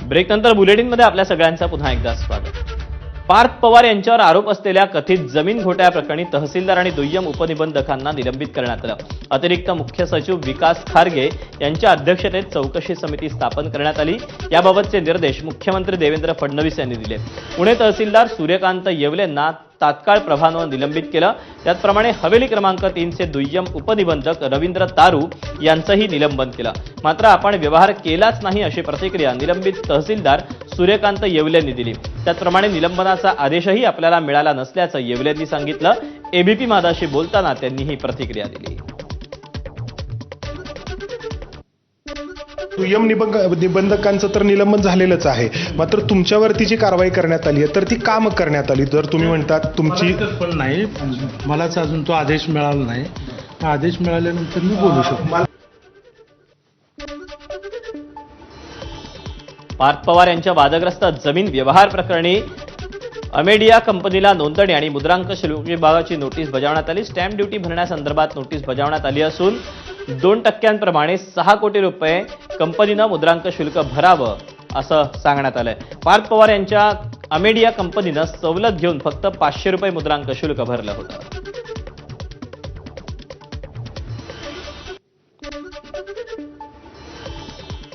ब्रेकनंतर बुलेटिनमध्ये आपल्या सगळ्यांचं पुन्हा एकदा स्वागत। पार्थ पवार यांच्यावर आरोप असलेल्या कथित जमीन घोटाळ्याप्रकरणी तहसीलदार आणि दुय्यम उपनिबंधकांना निलंबित करण्यात आलं। अतिरिक्त मुख्य सचिव विकास खारगे यांच्या अध्यक्षतेत चौकशी समिती स्थापन करण्यात आली। याबाबतचे निर्देश मुख्यमंत्री देवेंद्र फडणवीस यांनी दिले। पुणे तहसीलदार सूर्यकांत येवलेंना तात्काळ प्रभावानं निलंबित केलं। त्याचप्रमाणे हवेली क्रमांक 3 चे दुय्यम उपनिबंधक रवींद्र तारू यांचंही निलंबन केलं। मात्र आपण व्यवहार केलाच नाही अशी प्रतिक्रिया निलंबित तहसीलदार सूर्यकांत येवलेंनी दिली। त्याचप्रमाणे निलंबनाचा आदेशही आपल्याला मिळाला नसल्याचं येवलेंनी सांगितलं। एबीपी माझाशी बोलताना त्यांनी ही प्रतिक्रिया दिली। दुय्यम निबंधकांचं तर निलंबन झालेलंच आहे, मात्र तुमच्यावरती जी कारवाई करण्यात आली आहे तर ती का मग करण्यात आली? तर तुम्ही म्हणतात तुमची पण नाही, मलाच अजून तो आदेश मिळाला नाही। आदेश मिळाल्यानंतर मी बोलू शकतो। पार्थ पवार यांच्या वादग्रस्त जमीन व्यवहार प्रकरणी अमेडिया कंपनीला नोंदणी आणि मुद्रांक शुल्क विभागाची नोटीस बजावण्यात आली। स्टॅम्प ड्युटी भरण्यासंदर्भात नोटीस बजावण्यात आली असून 2% 6 कोटी रुपये कंपनीनं मुद्रांक शुल्क भरावं असं सांगण्यात आलंय। पार्थ पवार यांच्या अमेडिया कंपनीनं सवलत घेऊन फक्त 500 रुपये मुद्रांक शुल्क भरलं होतं।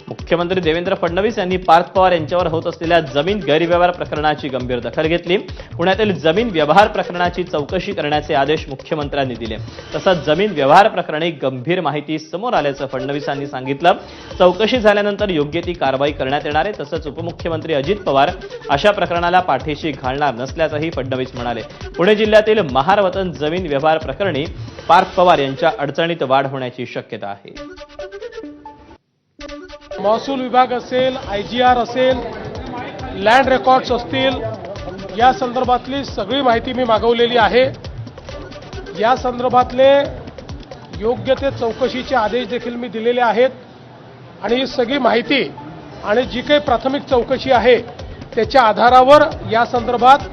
मुख्यमंत्री देवेंद्र फडणवीस यांनी पार्थ पवार यांच्यावर होत असलेल्या जमीन गैरव्यवहार प्रकरणाची गंभीर दखल घेतली। पुण्यातील जमीन व्यवहार प्रकरणाची चौकशी करण्याचे आदेश मुख्यमंत्र्यांनी दिले। तसंच जमीन व्यवहार प्रकरणी गंभीर माहिती समोर आल्याचं फडणवीसांनी सांगितलं। चौकशी झाल्यानंतर योग्य ती कारवाई करण्यात येणार आहे। तसंच उपमुख्यमंत्री अजित पवार अशा प्रकरणाला पाठीशी घालणार नसल्याचंही फडणवीस म्हणाले। पुणे जिल्ह्यातील महार वतन जमीन व्यवहार प्रकरणी पार्थ पवार यांच्या अडचणीत वाढ होण्याची शक्यता आहे। महसूल विभाग असेल, IGR असेल, लँड रेकॉर्ड्स असतील, या संदर्भातली सगळी माहिती मी मागवलेली आहे। या संदर्भातले योग्य ते चौकशीचे आदेश देखील मी दिलेले आहेत आणि ही सगळी माहिती आणि जी काही प्राथमिक चौकशी आहे त्याच्या आधारावर या संदर्भात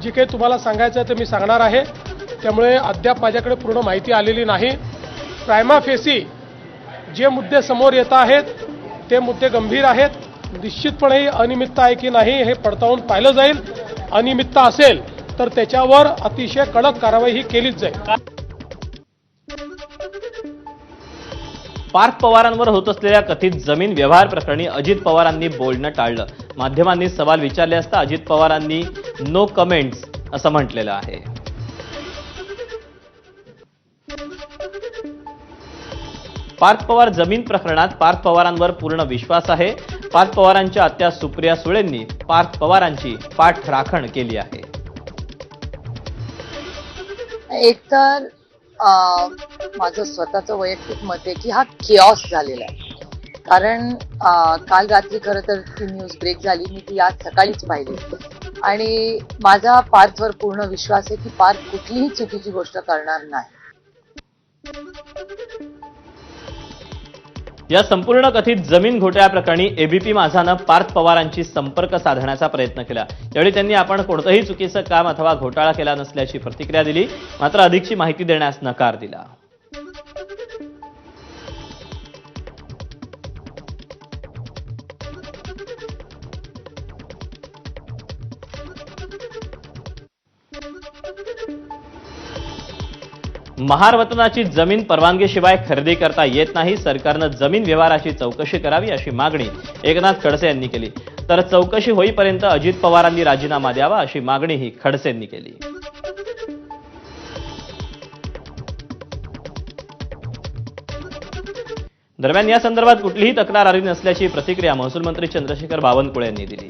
जी काही तुम्हाला सांगायचं आहे ते मी सांगणार आहे। त्यामुळे अद्याप माझ्याकडे पूर्ण माहिती आलेली नाही। प्रायमा फेसी जे मुद्दे समोर येत आहेत ते मुद्दे गंभीर आहेत। निश्चितपणे अनियमितता आहे की नाही हे पडताळून पाहिलं जाईल। अनियमितता असेल तर त्याच्यावर अतिशय कडक कारवाई ही केलीच जाईल। पार्थ पवारांवर होत असलेल्या कथित जमीन व्यवहार प्रकरणी अजित पवारांनी बोलणं टाळलं। माध्यमांनी सवाल विचारले असता अजित पवारांनी नो कमेंट्स असं म्हटलेलं आहे। पार्थ पवार जमीन प्रकरणात पार्थ पवारांवर पूर्ण विश्वास आहे। पार्थ पवारांच्या आत्या सुप्रिया सुळेंनी पार्थ पवारांची पाठराखण केली आहे। एकतर माझं स्वतःचं वैयक्तिक मत आहे की हा केऑस झालेला आहे। कारण काल रात्री खरं तर ती न्यूज ब्रेक झाली, मी ती आज सकाळीच पाहिली आणि माझा पार्थवर पूर्ण विश्वास आहे की पार्थ कुठलीही चुकीची गोष्ट करणार नाही। या संपूर्ण कथित जमीन घोटाळ्या प्रकरणी एबीपी माझानं पार्थ पवारांची संपर्क साधण्याचा प्रयत्न केला। यावेळी त्यांनी आपण कोणतंही चुकीचं काम अथवा घोटाळा केला नसल्याची प्रतिक्रिया दिली, मात्र अधिकची माहिती देण्यास नकार दिला। महार वतनाची जमीन परवानगीशिवाय खरेदी करता येत नाही। सरकारनं जमीन व्यवहाराची चौकशी करावी अशी मागणी एकनाथ खडसे यांनी केली। तर चौकशी होईपर्यंत अजित पवारांनी राजीनामा द्यावा अशी मागणीही खडसेंनी केली। दरम्यान या संदर्भात कुठलीही तक्रार आली नसल्याची प्रतिक्रिया महसूल मंत्री चंद्रशेखर बावनकुळे यांनी दिली।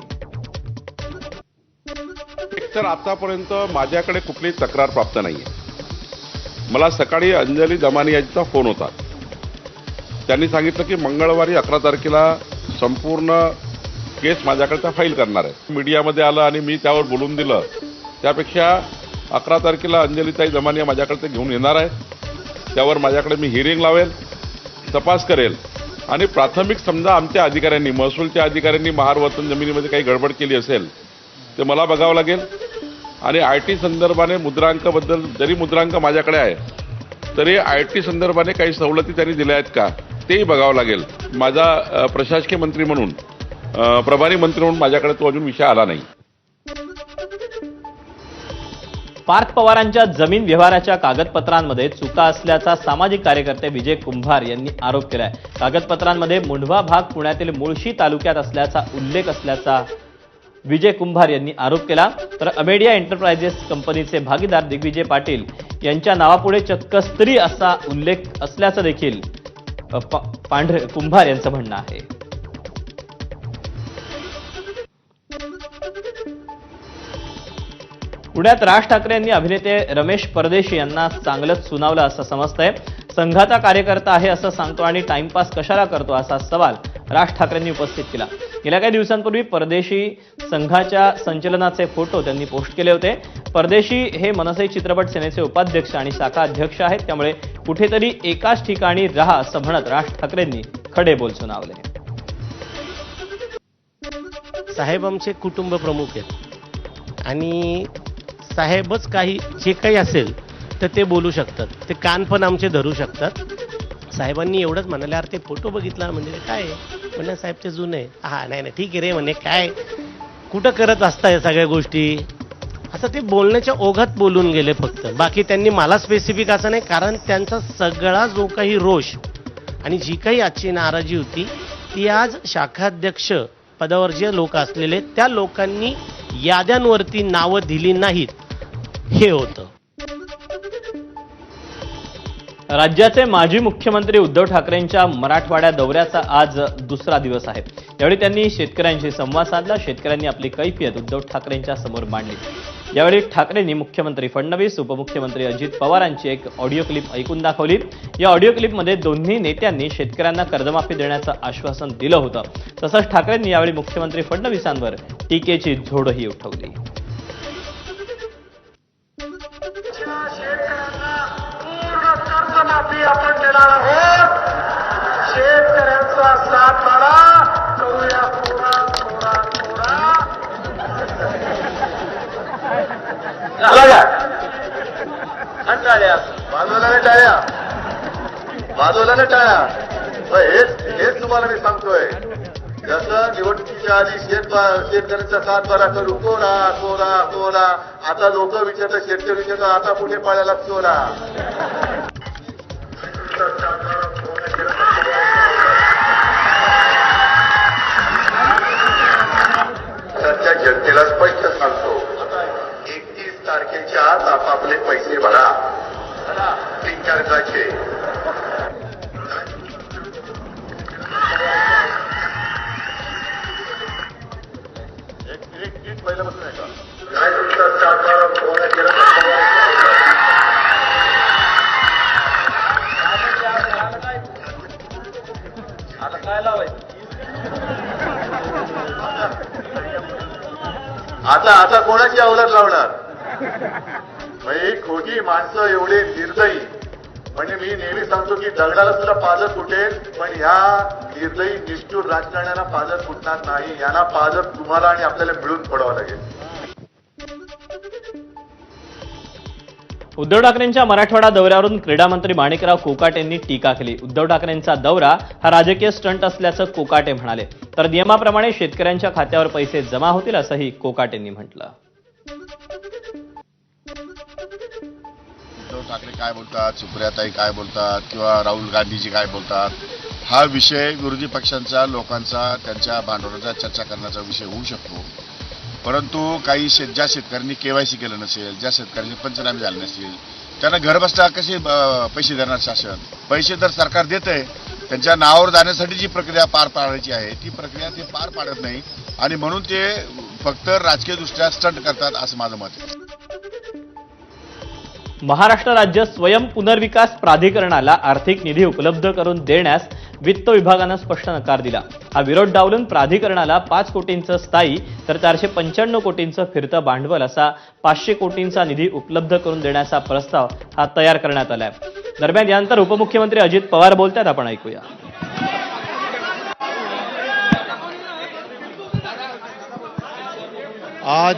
तर आतापर्यंत माझ्याकडे कुठलीही तक्रार प्राप्त नाहीये। मला सकाळी अंजली दमानी यांचा फोन होता। त्यांनी सांगितलं की मंगळवारी 11 तारखेला संपूर्ण केस माझ्याकडे फाईल करणार आहे। मीडियामध्ये आलं आणि मी त्यावर बोलून दिलं। त्यापेक्षा 11 तारखेला अंजलीताई दमानी माझ्याकडे ते घेऊन येणार आहे। त्यावर माझ्याकडे मी हिअरिंग लावेल, तपास करेल आणि प्राथमिक समजा आमच्या अधिकाऱ्यांनी, महसूलच्या अधिकाऱ्यांनी महार वतन जमिनीमध्ये काही गडबड केली असेल ते मला बघावं लागेल। आणि IT संदर्भाने मुद्रांकाबद्दल जरी मुद्रांक माझ्याकडे आहे तरी IT संदर्भाने काही सवलती त्यांनी दिल्या आहेत का तेही बघावं लागेल। माझा प्रशासकीय मंत्री म्हणून प्रभारी मंत्री म्हणून माझ्याकडे तो अजून विषय आला नाही. पार्थ पवारांच्या जमीन व्यवहाराच्या कागदपत्रांमध्ये चुका असल्याचा सामाजिक कार्यकर्ते विजय कुंभार यांनी आरोप केलाय. कागदपत्रांमध्ये मुंढवा भाग पुण्यातील मुळशी तालुक्यात असल्याचा उल्लेख असल्याचा विजय कुंभार यांनी आरोप केला. तर अमेडिया एंटरप्राइजेस कंपनीचे भागीदार दिग्विजय पाटील यांच्या नावापुढे चक्क स्त्री असा उल्लेख असल्याचं देखील कुंभार यांचं म्हणणं आहे. पुण्यात राज ठाकरे यांनी अभिनेते रमेश परदेशी यांना चांगलंच सुनावलं असं समजतंय. संघाचा कार्यकर्ता आहे असं सांगतो आणि टाइमपास कशाला करतो असा सवाल राज ठाकरेंनी उपस्थित केला. गेल्या काही दिवसांपूर्वी परदेशी संघाच्या संचलनाचे फोटो त्यांनी पोस्ट केले होते. परदेशी हे मनसे चित्रपट सेनेचे उपाध्यक्ष आणि शाखा अध्यक्ष आहेत, त्यामुळे कुठेतरी एकाच ठिकाणी राहा असं म्हणत राज ठाकरेंनी खडे बोल सुनावले. साहेब आमचे कुटुंब प्रमुख आहेत आणि साहेबच काही जे काही असेल तर ते बोलू शकतात, ते कान पण आमचे धरू शकतात. साहेबांनी एवढंच म्हणाले, अरे ते फोटो बघितला म्हणजे काय म्हणलं, साहेब ते जुने. हा नाही नाही ठीक आहे रे म्हणे, काय कुठं करत असताय सगळ्या गोष्टी, असं ते बोलण्याच्या ओघात बोलून गेले फक्त. बाकी त्यांनी मला स्पेसिफिक असं नाही, कारण त्यांचा सगळा जो काही रोष आणि जी काही आजची नाराजी होती ती आज शाखाध्यक्ष पदावर जे लोक असलेले त्या लोकांनी याद्यांवरती नावं दिली नाहीत हे होतं. राज्याचे माजी मुख्यमंत्री उद्धव ठाकरेंच्या मराठवाड्या दौऱ्याचा आज दुसरा दिवस आहे. यावेळी त्यांनी शेतकऱ्यांशी संवाद साधला. शेतकऱ्यांनी आपली कैफियत उद्धव ठाकरेंच्या समोर मांडली. यावेळी ठाकरेंनी मुख्यमंत्री फडणवीस, उपमुख्यमंत्री अजित पवारांची एक ऑडिओ क्लिप ऐकून दाखवली. या ऑडिओ क्लिपमध्ये दोन्ही नेत्यांनी शेतकऱ्यांना कर्जमाफी देण्याचं आश्वासन दिलं होतं. तसंच ठाकरेंनी यावेळी मुख्यमंत्री फडणवीसांवर टीकेची झोडही उठवली. कर्जमाफी आपण देणार आहोत. शेतकऱ्यांचा साथ बारा करूया कोरा कोरा कोरा. टाळ्या बाजूला टाळ्या बाजूला टाळ्या. हेच तुम्हाला मी सांगतोय, जसं निवडणुकीच्या आधी शेतकऱ्यांचा सात बारा करू कोरा कोरा कोरा. आता लोक विचारतात, शेतकरी विचारतात, आता कुठे पाळायला चोरा. सध्या जनतेला स्पष्ट सांगतो, 31 तारखेच्या आत आपापले पैसे भरा पीक कर्जाचे. एक पहिल्यापासून आहे का काय तुमचा सातबारा पूर्ण केला. आता काय लावायचं, आता कोणाची अवलत लावणार. म्हणजे खोटी माणसं एवढे निर्दयी, म्हणजे मी नेहमी सांगतो की दगडाला सुद्धा पाजर फुटेल, पण ह्या निर्दयी निष्ठुर राजकारण्यांना पाजर फुटणार नाही. यांना पाजर तुम्हाला आणि आपल्याला मिळून पडावं लागेल. उद्धव ठाकरेंच्या मराठवाडा दौऱ्यावरून क्रीडा मंत्री माणिकराव कोकाटे यांनी टीका केली. उद्धव ठाकरेंचा दौरा हा राजकीय स्टंट असल्याचं कोकाटे म्हणाले. तर नियमाप्रमाणे शेतकऱ्यांच्या खात्यावर पैसे जमा होतील असंही कोकाटेंनी म्हटलं. उद्धव ठाकरे काय बोलतात, सुप्रियाताई काय बोलतात किंवा राहुल गांधीजी काय बोलतात, हा विषय विरोधी पक्षांचा, लोकांचा, त्यांच्या भांडवलाचा चर्चा करण्याचा विषय होऊ शकतो. परंतु काही ज्या शेतकऱ्यांनी केवायसी केलं नसेल, ज्या शेतकऱ्यांनी पंचनामे झाले नसतील, त्यांना घर बसता कसे पैसे देणार शासन. पैसे तर सरकार देतंय, त्यांच्या नावावर जाण्यासाठी जी प्रक्रिया पार पाडायची आहे ती प्रक्रिया ते पार पाडत नाही आणि म्हणून ते फक्त राजकीयदृष्ट्या स्टंट करतात असं माझं मत आहे. महाराष्ट्र राज्य स्वयं पुनर्विकास प्राधिकरणाला आर्थिक निधी उपलब्ध करून देण्यास वित्त विभागानं स्पष्ट नकार दिला. हा विरोध डावलून प्राधिकरणाला 5 कोटींचं स्थायी तर 495 कोटींचं फिरतं भांडवल असा 500 कोटींचा निधी उपलब्ध करून देण्याचा प्रस्ताव हा तयार करण्यात आलाय. दरम्यान यानंतर उपमुख्यमंत्री अजित पवार बोलतात, आपण ऐकूया. आज